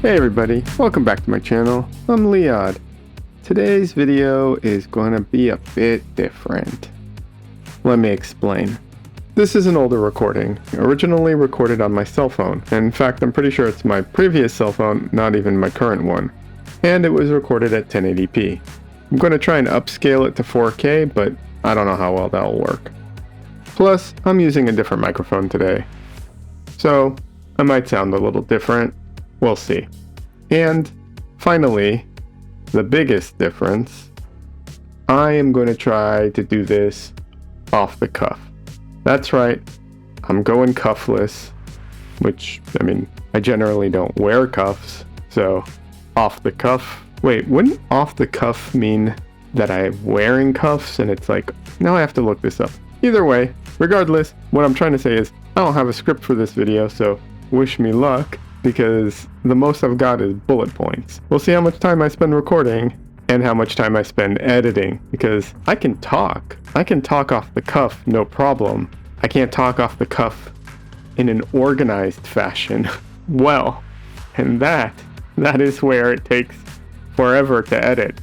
Hey everybody, welcome back to my channel. I'm Leod. Today's video is going to be a bit different. Let me explain. This is an older recording, originally recorded on my cell phone. And in fact, I'm pretty sure it's my previous cell phone, not even my current one. And it was recorded at 1080p. I'm going to try and upscale it to 4K, but I don't know how well that'll work. Plus, I'm using a different microphone today. So, I might sound a little different. We'll see. And finally, the biggest difference, I am going to try to do this off the cuff. That's right, I'm going cuffless, which, I generally don't wear cuffs, so off the cuff. Wait, wouldn't off the cuff mean that I'm wearing cuffs? And it's like, now I have to look this up. Either way, regardless, what I'm trying to say is I don't have a script for this video, so wish me luck, because the most I've got is bullet points. We'll see how much time I spend recording and how much time I spend editing, because I can talk off the cuff, no problem. I can't talk off the cuff in an organized fashion. Well, and that is where it takes forever to edit.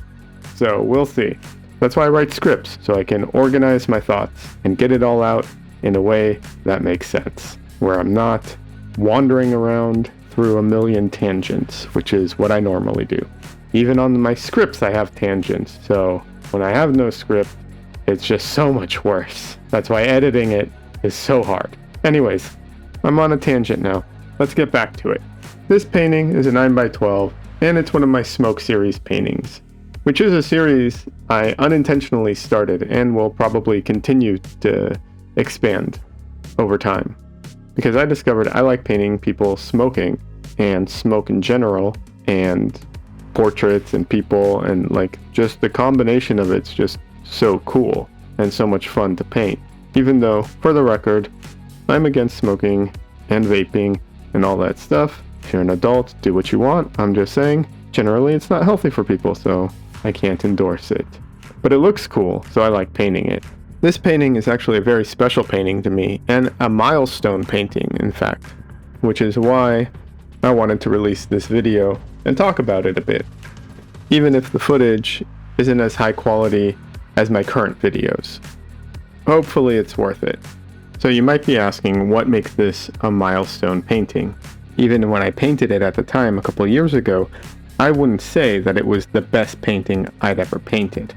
So we'll see. That's why I write scripts, so I can organize my thoughts and get it all out in a way that makes sense, where I'm not wandering around through a million tangents, which is what I normally do. Even on my scripts I have tangents, so when I have no script, it's just so much worse. That's why editing it is so hard. Anyways, I'm on a tangent now. Let's get back to it. This painting is a 9x12, and it's one of my Smoke series paintings, which is a series I unintentionally started and will probably continue to expand over time. Because I discovered I like painting people smoking, and smoke in general, and portraits and people, and like just the combination of it's just so cool and so much fun to paint. Even though, for the record, I'm against smoking and vaping and all that stuff. If you're an adult, do what you want. I'm just saying, generally it's not healthy for people, so I can't endorse it. But it looks cool, so I like painting it. This painting is actually a very special painting to me, and a milestone painting, in fact, which is why I wanted to release this video and talk about it a bit, even if the footage isn't as high quality as my current videos. Hopefully it's worth it. So you might be asking, what makes this a milestone painting? Even when I painted it at the time a couple years ago, I wouldn't say that it was the best painting I'd ever painted.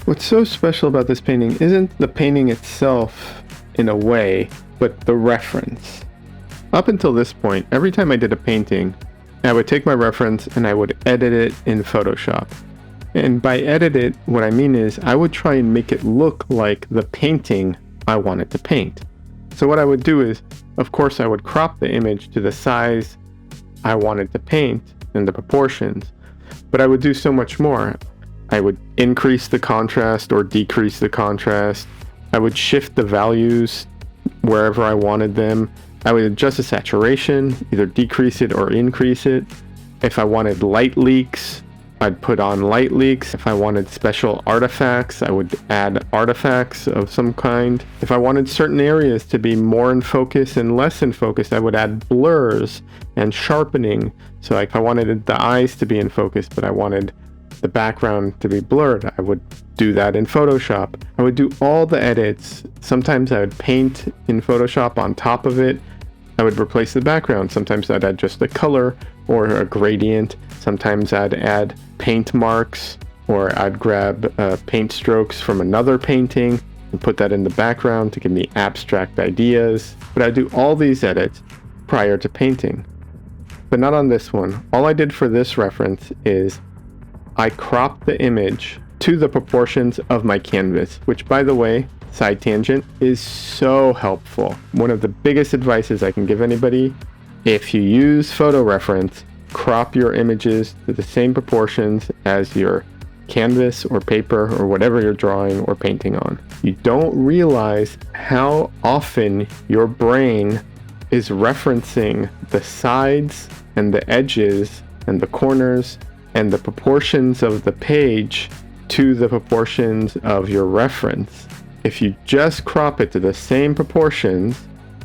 What's so special about this painting isn't the painting itself in a way, but the reference. Up until this point, every time I did a painting, I would take my reference and I would edit it in Photoshop. And by edit it, what I mean is I would try and make it look like the painting I wanted to paint. So what I would do is, of course, I would crop the image to the size I wanted to paint and the proportions, but I would do so much more. I would increase the contrast or decrease the contrast. I would shift the values wherever I wanted them. I would adjust the saturation, either decrease it or increase it. If I wanted light leaks, I'd put on light leaks. If I wanted special artifacts, I would add artifacts of some kind. If I wanted certain areas to be more in focus and less in focus, I would add blurs and sharpening. So like if I wanted the eyes to be in focus, but I wanted the background to be blurred, I would do that in Photoshop. I would do all the edits. Sometimes I would paint in Photoshop on top of it. I would replace the background. Sometimes I'd add just a color or a gradient. Sometimes I'd add paint marks, or I'd grab paint strokes from another painting and put that in the background to give me abstract ideas. But I'd do all these edits prior to painting. But not on this one. All I did for this reference is I cropped the image to the proportions of my canvas, which, by the way, side tangent, is so helpful. One of the biggest advices I can give anybody: if you use photo reference, crop your images to the same proportions as your canvas or paper or whatever you're drawing or painting on. You don't realize how often your brain is referencing the sides and the edges and the corners and the proportions of the page to the proportions of your reference. If you just crop it to the same proportions,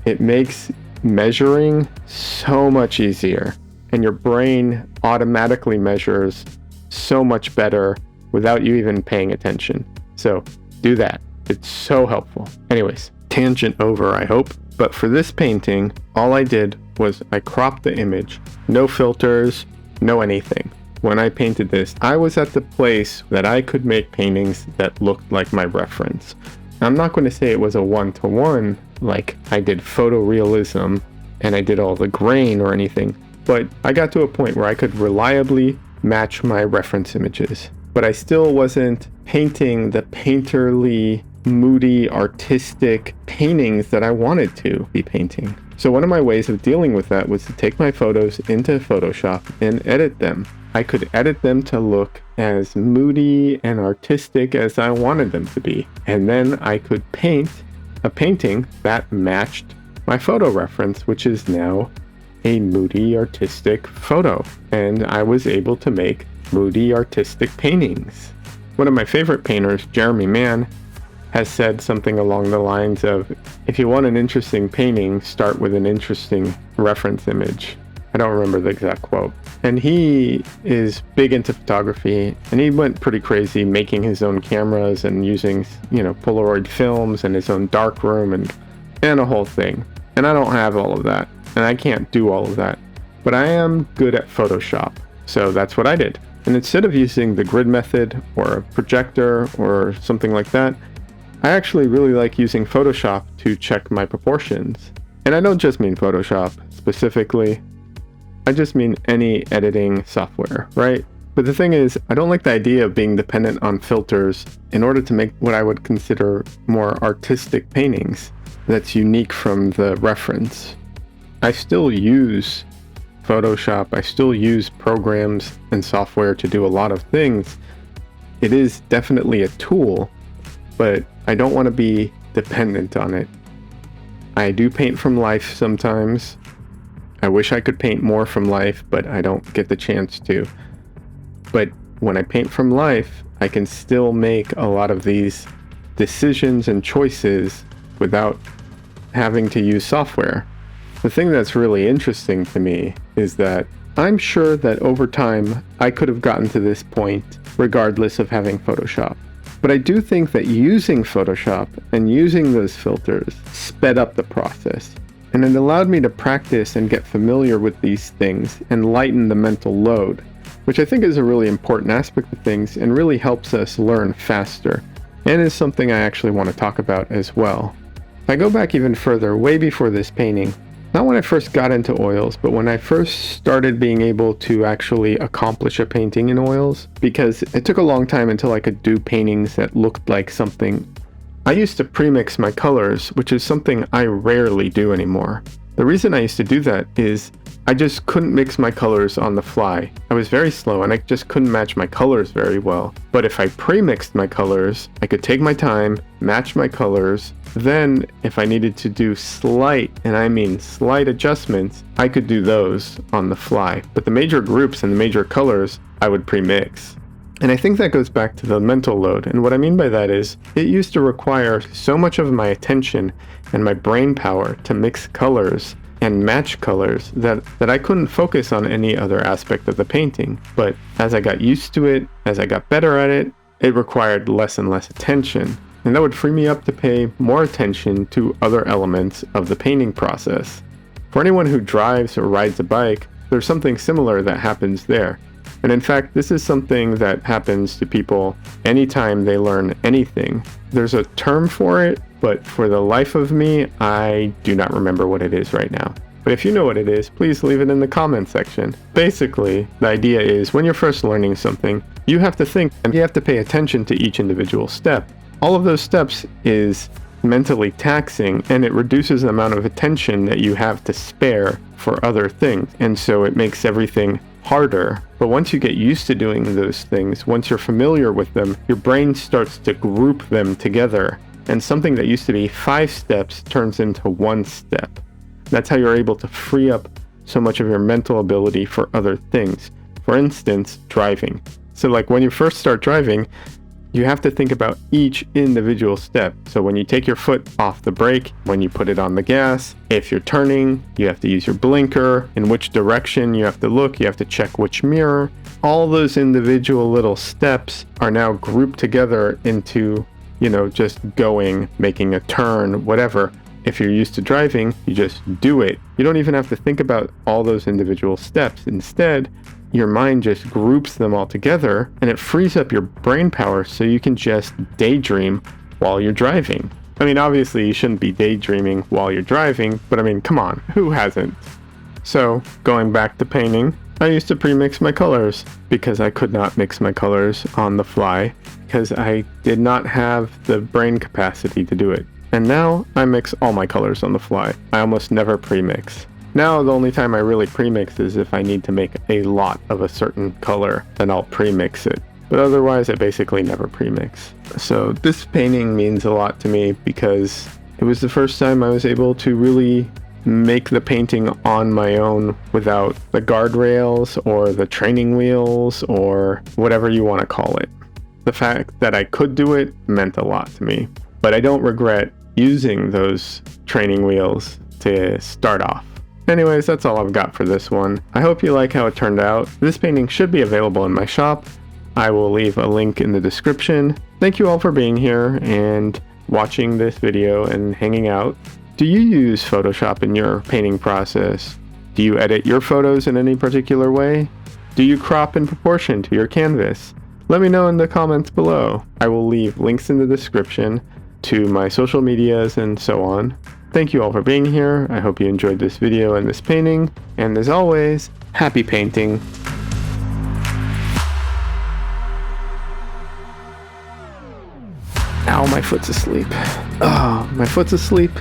it makes measuring so much easier. and your brain automatically measures so much better without you even paying attention. So do that. It's so helpful. Anyways, tangent over, I hope. But for this painting, all I did was I cropped the image. No filters, no anything. When I painted this, I was at the place that I could make paintings that looked like my reference. I'm not going to say it was a one-to-one, like I did photorealism and I did all the grain or anything, but I got to a point where I could reliably match my reference images. But I still wasn't painting the painterly, moody, artistic paintings that I wanted to be painting. So one of my ways of dealing with that was to take my photos into Photoshop and edit them. I could edit them to look as moody and artistic as I wanted them to be. And then I could paint a painting that matched my photo reference, which is now a moody, artistic photo. And I was able to make moody, artistic paintings. One of my favorite painters, Jeremy Mann, has said something along the lines of, if you want an interesting painting, start with an interesting reference image. I don't remember the exact quote. And he is big into photography, and he went pretty crazy making his own cameras and using, Polaroid films and his own darkroom and a whole thing. And I don't have all of that, and I can't do all of that. But I am good at Photoshop, so that's what I did. And instead of using the grid method or a projector or something like that, I actually really like using Photoshop to check my proportions. And I don't just mean Photoshop specifically. I just mean any editing software, right? But the thing is, I don't like the idea of being dependent on filters in order to make what I would consider more artistic paintings that's unique from the reference. I still use Photoshop. I still use programs and software to do a lot of things. It is definitely a tool, but I don't want to be dependent on it. I do paint from life sometimes. I wish I could paint more from life, but I don't get the chance to. But when I paint from life, I can still make a lot of these decisions and choices without having to use software. The thing that's really interesting to me is that I'm sure that over time I could have gotten to this point regardless of having Photoshop. But I do think that using Photoshop and using those filters sped up the process. And it allowed me to practice and get familiar with these things and lighten the mental load, which I think is a really important aspect of things and really helps us learn faster, and is something I actually want to talk about as well. If I go back even further, way before this painting, not when I first got into oils, but when I first started being able to actually accomplish a painting in oils, because it took a long time until I could do paintings that looked like something. I used to premix my colors, which is something I rarely do anymore. The reason I used to do that is I just couldn't mix my colors on the fly. I was very slow and I just couldn't match my colors very well. But if I premixed my colors, I could take my time, match my colors. Then if I needed to do slight, and I mean slight adjustments, I could do those on the fly. But the major groups and the major colors, I would premix. And I think that goes back to the mental load. And what I mean by that is, it used to require so much of my attention and my brain power to mix colors and match colors that I couldn't focus on any other aspect of the painting. But as I got used to it, as I got better at it, it required less and less attention. And that would free me up to pay more attention to other elements of the painting process. For anyone who drives or rides a bike, there's something similar that happens there. And in fact, this is something that happens to people anytime they learn anything. There's a term for it, but for the life of me, I do not remember what it is right now. But if you know what it is, please leave it in the comment section. Basically, the idea is when you're first learning something, you have to think and you have to pay attention to each individual step. All of those steps is mentally taxing, and it reduces the amount of attention that you have to spare for other things. And so it makes everything harder. But once you get used to doing those things, once you're familiar with them, your brain starts to group them together. And something that used to be 5 steps turns into 1 step. That's how you're able to free up so much of your mental ability for other things. For instance, driving. So like when you first start driving, You have to think about each individual step. So when you take your foot off the brake, when you put it on the gas, if you're turning, you have to use your blinker, in which direction you have to look, you have to check which mirror. All those individual little steps are now grouped together into, just going, making a turn, whatever. If you're used to driving, you just do it. You don't even have to think about all those individual steps. Instead, your mind just groups them all together and it frees up your brain power so you can just daydream while you're driving. I mean, obviously you shouldn't be daydreaming while you're driving, but I mean, come on, who hasn't? So, going back to painting, I used to pre-mix my colors because I could not mix my colors on the fly because I did not have the brain capacity to do it. And now I mix all my colors on the fly. I almost never pre-mix. Now the only time I really premix is if I need to make a lot of a certain color, then I'll premix it. But otherwise I basically never premix. So this painting means a lot to me because it was the first time I was able to really make the painting on my own without the guardrails or the training wheels or whatever you want to call it. The fact that I could do it meant a lot to me, but I don't regret using those training wheels to start off. Anyways, that's all I've got for this one. I hope you like how it turned out. This painting should be available in my shop. I will leave a link in the description. Thank you all for being here and watching this video and hanging out. Do you use Photoshop in your painting process? Do you edit your photos in any particular way? Do you crop in proportion to your canvas? Let me know in the comments below. I will leave links in the description to my social medias and so on. Thank you all for being here. I hope you enjoyed this video and this painting. And as always, happy painting. Ow, my foot's asleep. Oh, my foot's asleep.